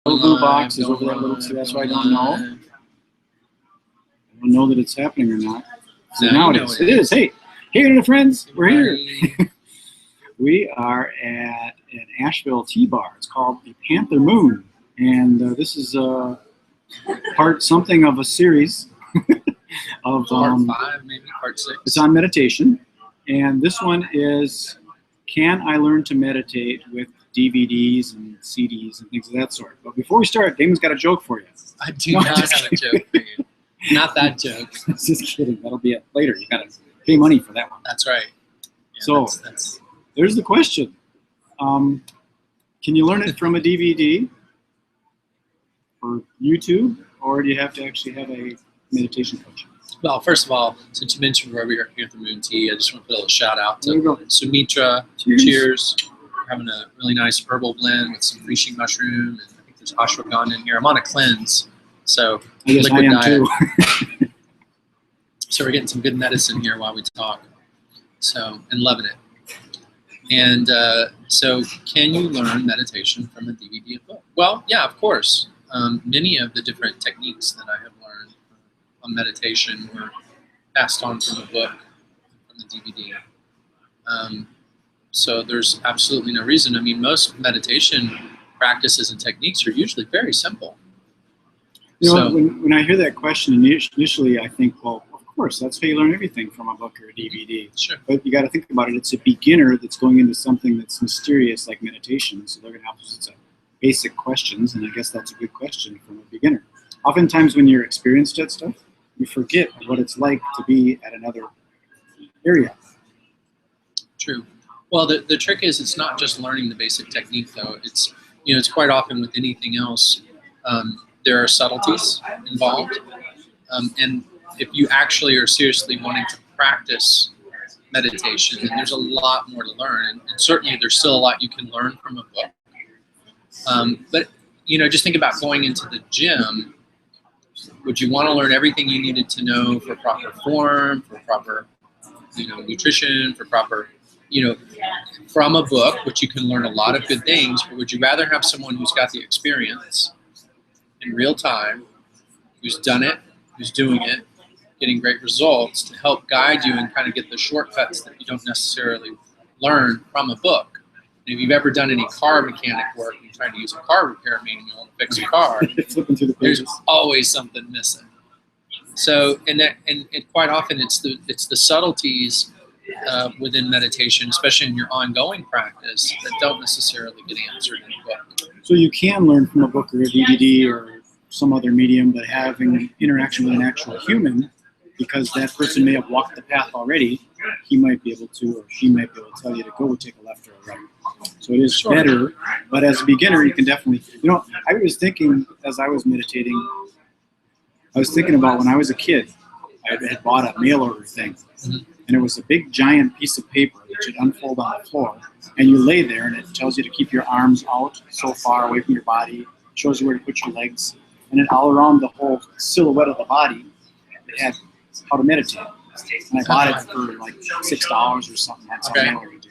blue box is over that little, so that's why I don't know. I don't know that it's happening or not. So now it is. It is. Hey, internet friends, we're here. We are at an Asheville tea bar. It's called the Panther Moon, and this is part something of a series of part 5, maybe part 6. It's on meditation, and this one is, can I learn to meditate with DVDs and CDs and things of that sort? But before we start, Damon's got a joke for you. I do not have a joke for you. Not that joke. Just kidding. That'll be it later. You gotta pay money for that one. That's right. Yeah, so there's the question. Can you learn it from a DVD or YouTube, or do you have to actually have a meditation coach? Well, first of all, since you mentioned we're over here at the Moon Tea, I just want to put a little shout out to Sumitra. Cheers. We're having a really nice herbal blend with some reishi mushroom, and I think there's ashwagandha in here. I'm on a cleanse, so liquid diet. Too. So we're getting some good medicine here while we talk. So, and loving it. And so, can you learn meditation from a DVD and book? Well, yeah, of course. Many of the different techniques that I have learned on meditation were passed on from a book, from the DVD. So there's absolutely no reason. I mean, most meditation practices and techniques are usually very simple. You know, when I hear that question initially, I think, well, of course, that's how you learn everything from a book or a DVD. Sure. But you got to think about it. It's a beginner that's going into something that's mysterious like meditation. So they're going to have lots of basic questions, and I guess that's a good question from a beginner. Oftentimes when you're experienced at stuff, you forget what it's like to be at another area. True. Well, the trick is it's not just learning the basic technique, though. It's, you know, it's quite often with anything else, there are subtleties involved. And if you actually are seriously wanting to practice meditation, then there's a lot more to learn. And certainly there's still a lot you can learn from a book. But, you know, just think about going into the gym. Would you want to learn everything you needed to know for proper form, for proper, you know, nutrition, for proper, you know, from a book, which you can learn a lot of good things, but would you rather have someone who's got the experience in real time, who's done it, who's doing it, getting great results to help guide you and kind of get the shortcuts that you don't necessarily learn from a book? And if you've ever done any car mechanic work and trying to use a car repair manual to fix a car, there's always something missing. So, and quite often it's the subtleties within meditation, especially in your ongoing practice, that don't necessarily get answered in a book. So you can learn from a book or a DVD or some other medium, but having an interaction with an actual human, because that person may have walked the path already, he might be able to, or she might be able to tell you to go take a left or a right. So it is better, but as a beginner, you can definitely, you know, I was thinking as I was meditating, I was thinking about when I was a kid, I had bought a mail order thing, and it was a big giant piece of paper that you'd unfold on the floor, and you lay there, and it tells you to keep your arms out so far away from your body, shows you where to put your legs, and then all around the whole silhouette of the body, it had how to meditate. And I bought it for like $6 or something. That's how mail order do.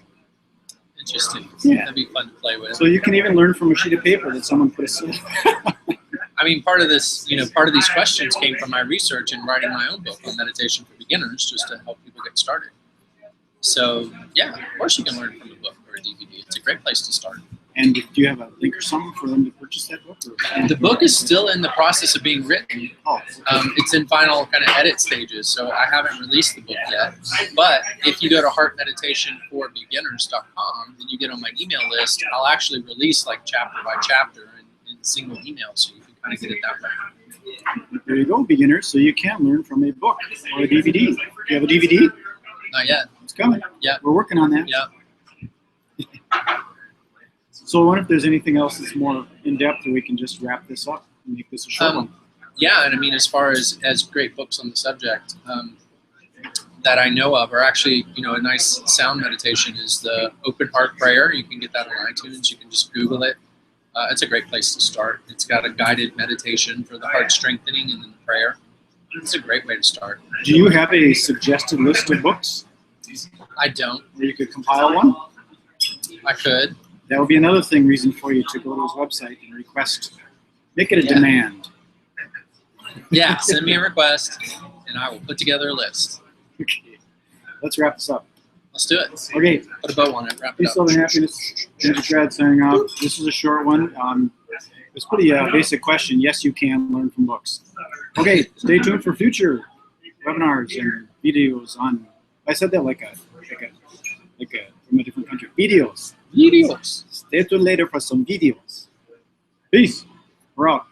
Interesting. Yeah. That'd be fun to play with. So you can even learn from a sheet of paper that someone put a silhouette. I mean, part of this, you know, part of these questions came from my research and writing my own book on meditation for beginners, just to help people get started. So, yeah, of course you can learn from a book or a DVD. It's a great place to start. And do you have a link or something for them to purchase that book? Or? The book is still in the process of being written. Oh, okay. It's in final kind of edit stages, so I haven't released the book yet. But if you go to heartmeditationforbeginners.com and you get on my email list, I'll actually release like chapter by chapter in single email, so you can kind of get it that way. There you go, beginners. So you can learn from a book or a DVD. Do you have a DVD? Not yet. It's coming. Yeah. We're working on that. Yeah. So I wonder if there's anything else that's more in-depth, or we can just wrap this up and make this a short one. Yeah, and I mean, as far as great books on the subject that I know of, are actually, you know, a nice sound meditation is the Open Heart Prayer. You can get that on iTunes. You can just Google it. It's a great place to start. It's got a guided meditation for the heart strengthening and then the prayer. It's a great way to start. Do you have a suggested list of books? I don't. Or you could compile one? I could. That would be another reason for you to go to his website and request Make it a Yeah. demand. Yeah, send me a request, and I will put together a list. Okay. Let's wrap this up. Let's do it. Okay. Put a bow on it. Wrap it Peace, up. love, and happiness. MagicBrad signing off. This is a short one. It's pretty basic question. Yes, you can learn from books. Okay, stay tuned for future webinars and videos on. I said that like a from a different country. Videos. Videos. Stay tuned later for some videos. Peace. We're out.